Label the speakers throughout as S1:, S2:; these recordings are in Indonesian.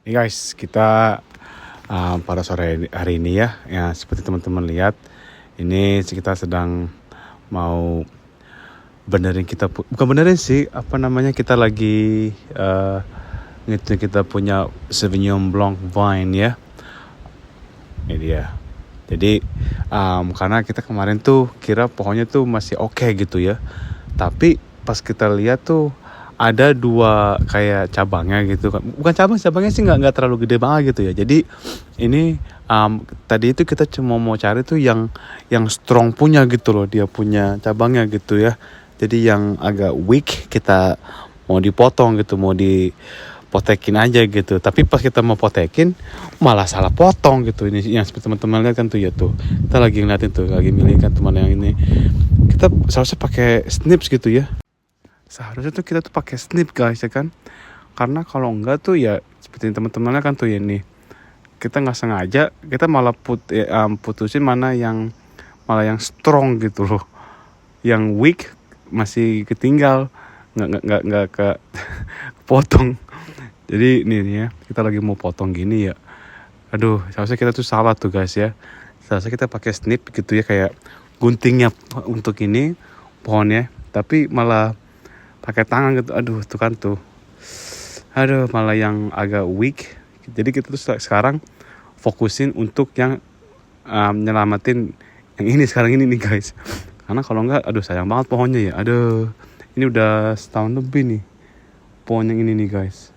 S1: Nih guys, kita pada sore hari ini ya seperti teman-teman lihat, ini kita sedang mau benerin bukan benerin sih, apa namanya, kita lagi ngitung kita punya Sauvignon Blanc vine ya, ini dia. Jadi karena kita kemarin tuh kira pohonnya tuh masih oke gitu ya, tapi pas kita lihat tuh ada dua kayak cabangnya gitu kan, bukan cabangnya sih nggak terlalu gede banget gitu ya. Jadi ini tadi itu kita cuma mau cari tuh yang strong punya gitu loh, dia punya cabangnya gitu ya. Jadi yang agak weak kita mau dipotong gitu, mau dipotekin aja gitu. Tapi pas kita mau potekin malah salah potong gitu. Ini yang seperti teman-teman lihat kan tuh ya tuh, kita lagi ngeliatin tuh, lagi milih kan teman yang ini, kita seharusnya pakai snips gitu ya. Seharusnya tuh kita tuh pakai snip guys ya kan. Karena kalau enggak tuh ya seperti teman-temannya kan tuh ya nih. Kita nggak sengaja, kita malah putusin malah yang strong gitu loh. Yang weak masih ketinggal, nggak ke potong. Jadi ini nih ya, kita lagi mau potong gini ya. Aduh, seharusnya kita tuh salah tuh guys ya. Seharusnya kita pakai snip gitu ya, kayak guntingnya untuk ini pohonnya. Tapi malah pakai tangan gitu. Aduh tuh kan tuh, aduh malah yang agak weak. Jadi kita tuh sekarang fokusin untuk yang nyelamatin yang ini sekarang ini nih guys. Karena kalau enggak, aduh sayang banget pohonnya ya. Aduh, ini udah setahun lebih nih pohon yang ini nih guys.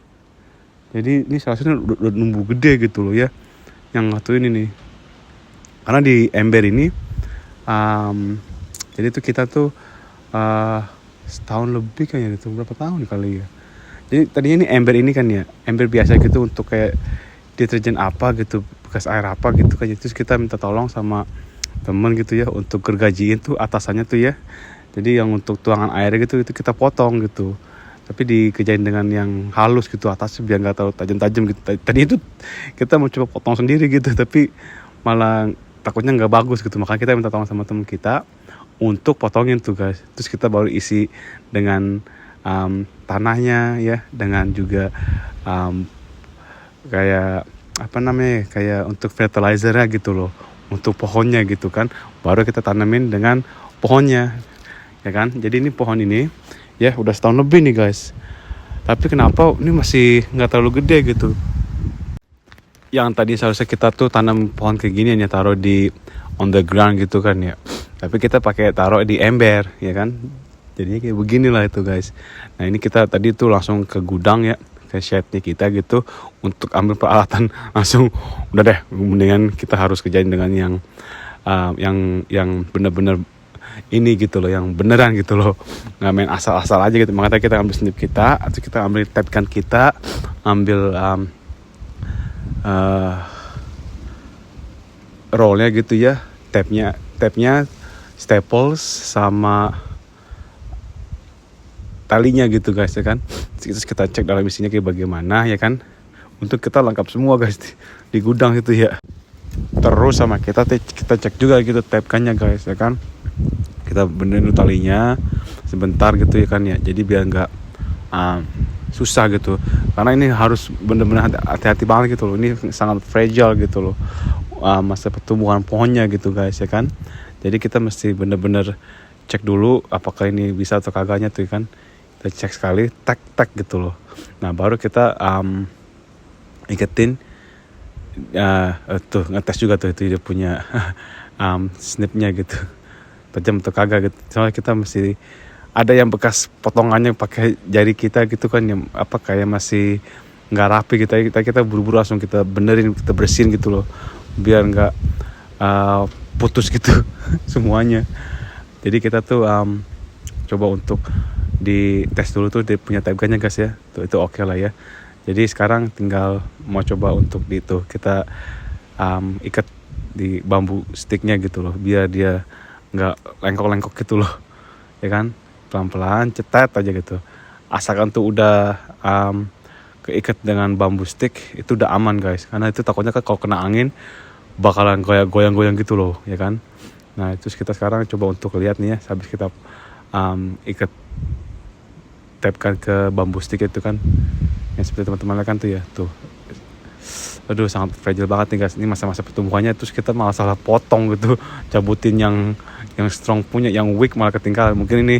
S1: Jadi ini seharusnya udah numbuh gede gitu loh ya, yang satu ini nih. Karena di ember ini jadi tuh kita tuh setahun lebih kayaknya, itu berapa tahun kali ya. Jadi tadinya ini ember ini kan ya, ember biasa gitu untuk kayak deterjen apa gitu, bekas air apa gitu kan. Terus kita minta tolong sama temen gitu ya untuk gergajiin tuh atasannya tuh ya. Jadi yang untuk tuangan air gitu itu kita potong gitu, tapi dikerjain dengan yang halus gitu atasnya biar nggak terlalu tajam-tajam gitu. Tadi itu kita mau coba potong sendiri gitu, tapi malah takutnya nggak bagus gitu. Makanya kita minta tolong sama temen kita untuk potongin tuh guys. Terus kita baru isi dengan tanahnya ya, dengan juga kayak apa namanya, kayak untuk fertilizernya gitu loh, untuk pohonnya gitu kan. Baru kita tanamin dengan pohonnya ya kan. Jadi ini pohon ini ya udah setahun lebih nih guys, tapi kenapa ini masih nggak terlalu gede gitu. Yang tadi seharusnya kita tuh tanam pohon kayak gini ya, taruh di on the ground gitu kan ya, tapi kita pakai taruh di ember ya kan. Jadinya kayak beginilah itu guys. Nah ini kita tadi tuh langsung ke gudang ya, ke shed-nya kita gitu, untuk ambil peralatan langsung. Udah deh, mendingan kita harus kerjain dengan yang bener-bener ini gitu loh, yang beneran gitu loh, nggak main asal-asal aja gitu. Makanya kita ambil snip kita, atau kita ambil tape gun kita, ambil rollnya gitu ya, tape-nya staples sama talinya gitu guys ya kan. Terus kita cek dalam isinya kayak bagaimana ya kan, untuk kita lengkap semua guys di gudang itu ya. Terus sama kita cek juga gitu tape gunnya guys ya kan, kita benerin talinya sebentar gitu ya kan ya. Jadi biar nggak susah gitu, karena ini harus bener-bener hati-hati banget gitu loh. Ini sangat fragile gitu loh, masa pertumbuhan pohonnya gitu guys ya kan. Jadi kita mesti bener-bener cek dulu apakah ini bisa atau kagaknya tuh kan. Kita cek sekali, tek gitu loh. Nah baru kita iketin tuh, ngetes juga tuh itu dia punya snipnya gitu, tajam atau kagak gitu. Soalnya kita mesti ada yang bekas potongannya pakai jari kita gitu kan, yang apa kayak masih nggak rapi gitu. Kita buru-buru langsung kita benerin, kita bersihin gitu loh, biar nggak putus gitu semuanya. Jadi kita tuh coba untuk dites dulu tuh dia punya tape gunnya guys ya, tuh itu oke lah ya. Jadi sekarang tinggal mau coba untuk kita ikat di bambu sticknya gitu loh, biar dia nggak lengkok-lengkok gitu loh ya kan. Pelan-pelan cetet aja gitu, asalkan tuh udah keikat dengan bambu stick itu udah aman guys. Karena itu takutnya kan kalau kena angin bakalan goyang-goyang gitu loh ya kan. Nah itu kita sekarang coba untuk lihat nih ya, habis kita ikat tape kan ke bambu stick itu kan, yang seperti teman-teman lihat kan tuh ya tuh, aduh sangat fragile banget nih guys. Ini masa-masa pertumbuhannya, terus kita malah salah potong gitu, cabutin yang strong punya, yang weak malah ketinggalan. Mungkin ini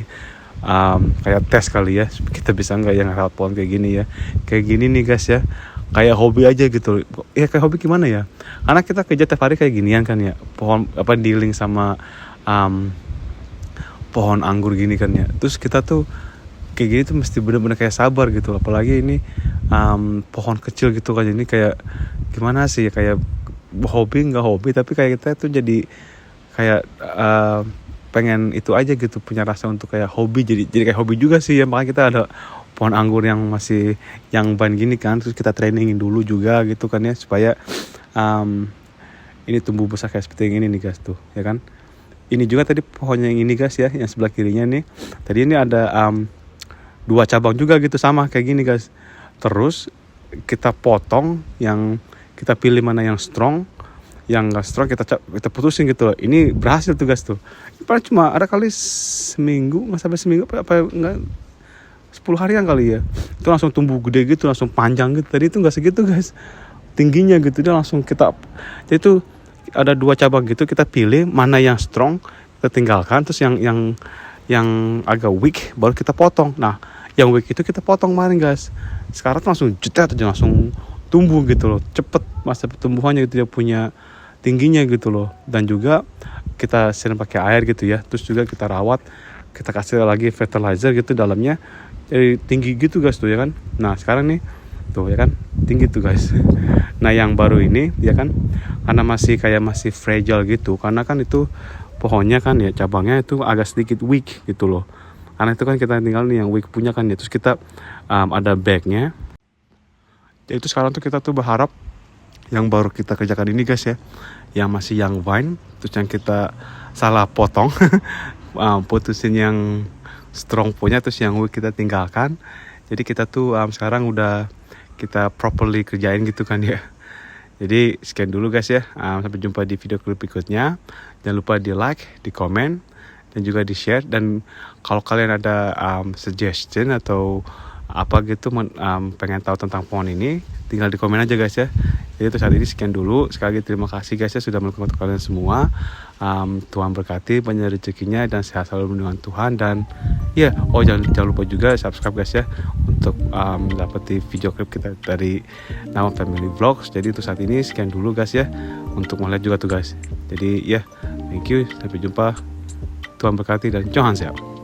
S1: kayak tes kali ya, kita bisa nggak yang rawat pohon kayak gini ya, kayak gini nih guys ya, kayak hobi aja gitu ya. Kayak hobi gimana ya, karena kita kerja tiap hari kayak ginian kan ya, pohon apa dealing sama pohon anggur gini kan ya. Terus kita tuh kayak gini tuh mesti bener-bener kayak sabar gitu, apalagi ini pohon kecil gitu kan. Ini kayak gimana sih ya, kayak hobi nggak hobi, tapi kayak kita tuh jadi kayak pengen itu aja gitu, punya rasa untuk kayak hobi, jadi kayak hobi juga sih ya. Makanya kita ada pohon anggur yang masih yang ban gini kan, terus kita trainingin dulu juga gitu kan ya, supaya ini tumbuh besar kayak seperti yang ini nih guys tuh ya kan. Ini juga tadi pohonnya yang ini guys ya, yang sebelah kirinya nih, tadi ini ada 2 cabang juga gitu sama kayak gini guys. Terus kita potong, yang kita pilih mana yang strong, yang gak strong kita putusin gitu. Ini berhasil tuh guys tuh. Padahal cuma ada kali seminggu, nggak sampai seminggu apa nggak 10 harian kali ya, itu langsung tumbuh gede gitu, langsung panjang gitu. Tadi itu nggak segitu guys tingginya gitu, dia langsung kita, jadi itu ada 2 cabang gitu, kita pilih mana yang strong kita tinggalkan, terus yang agak weak baru kita potong. Nah yang weak itu kita potong kemarin guys, sekarang tuh langsung jetet aja, langsung tumbuh gitu loh, cepet masa pertumbuhannya gitu, dia punya tingginya gitu loh. Dan juga kita siram pakai air gitu ya, terus juga kita rawat, kita kasih lagi fertilizer gitu dalamnya, jadi tinggi gitu guys tuh ya kan. Nah sekarang nih tuh ya kan tinggi tuh guys. Nah yang baru ini ya kan, karena masih fragile gitu, karena kan itu pohonnya kan ya, cabangnya itu agak sedikit weak gitu loh. Karena itu kan kita tinggal nih yang weak punya kan ya, terus kita ada bagnya. Jadi itu sekarang tuh kita tuh berharap yang baru kita kerjakan ini guys ya, yang masih yang vine, terus yang kita salah potong putusin yang strong punya, terus yang weak kita tinggalkan. Jadi kita tuh sekarang udah kita properly kerjain gitu kan ya. Jadi sekian dulu guys ya, sampai jumpa di video klip berikutnya. Jangan lupa di like, di komen, dan juga di share. Dan kalau kalian ada suggestion atau apa gitu, pengen tahu tentang pohon ini, tinggal di komen aja guys ya. Jadi untuk saat ini sekian dulu. Sekali lagi terima kasih guys ya sudah melakukan untuk kalian semua. Tuhan berkati, banyak rezekinya, dan sehat selalu dengan Tuhan. Dan ya, jangan lupa juga subscribe guys ya, untuk mendapati video klip kita dari Nama Family Vlogs. Jadi untuk saat ini sekian dulu guys ya, untuk melihat juga tuh guys. Jadi ya, thank you, sampai jumpa. Tuhan berkati dan Johan siap.